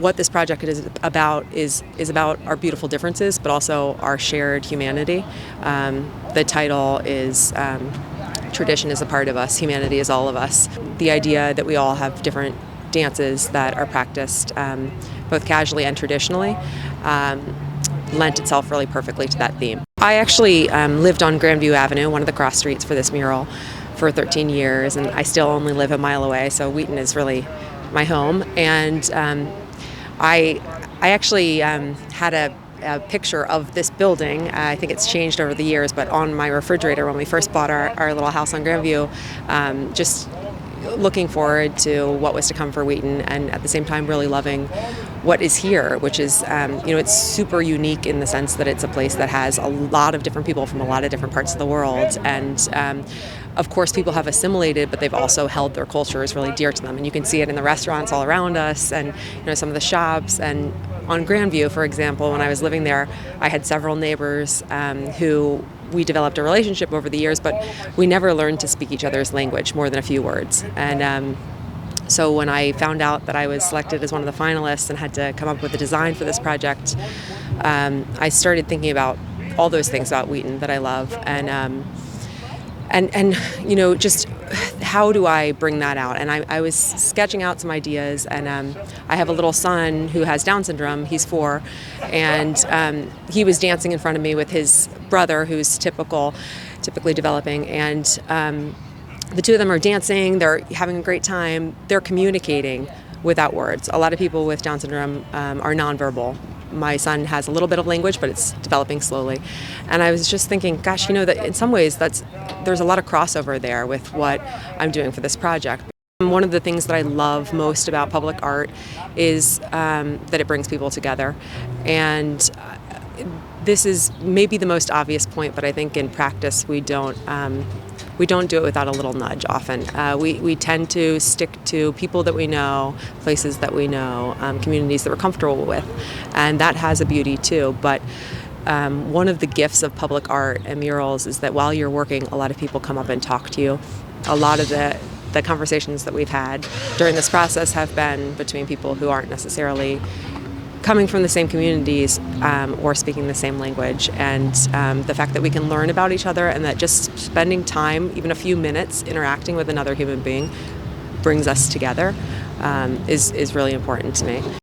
what this project is about our beautiful differences, but also our shared humanity. The title is Tradition is a part of us, humanity is all of us. The idea that we all have different dances that are practiced both casually and traditionally lent itself really perfectly to that theme. I actually lived on Grandview Avenue, one of the cross streets for this mural, for 13 years, and I still only live a mile away, so Wheaton is really my home. And I actually had a picture of this building. I think it's changed over the years, but on my refrigerator when we first bought our little house on Grandview, just looking forward to what was to come for Wheaton, and at the same time really loving what is here, which is, it's super unique in the sense that it's a place that has a lot of different people from a lot of different parts of the world. And of course, people have assimilated, but they've also held their cultures really dear to them. And you can see it in the restaurants all around us and some of the shops. And on Grandview, for example, when I was living there, I had several neighbors who we developed a relationship over the years, but we never learned to speak each other's language more than a few words. And so when I found out that I was selected as one of the finalists and had to come up with a design for this project, I started thinking about all those things about Wheaton that I love, and just how do I bring that out? And I was sketching out some ideas, and I have a little son who has Down syndrome. He's 4, and he was dancing in front of me with his brother, who's typically developing, and the two of them are dancing. They're having a great time. They're communicating without words. A lot of people with Down syndrome are nonverbal. My son has a little bit of language, but it's developing slowly. And I was just thinking, gosh, that in some ways there's a lot of crossover there with what I'm doing for this project. One of the things that I love most about public art is that it brings people together. And this is maybe the most obvious point, but I think in practice we don't do it without a little nudge often. We tend to stick to people that we know, places that we know, communities that we're comfortable with, and that has a beauty too. But one of the gifts of public art and murals is that while you're working, a lot of people come up and talk to you. A lot of the conversations that we've had during this process have been between people who aren't necessarily coming from the same communities or speaking the same language, and the fact that we can learn about each other, and that just spending time, even a few minutes, interacting with another human being brings us together is really important to me.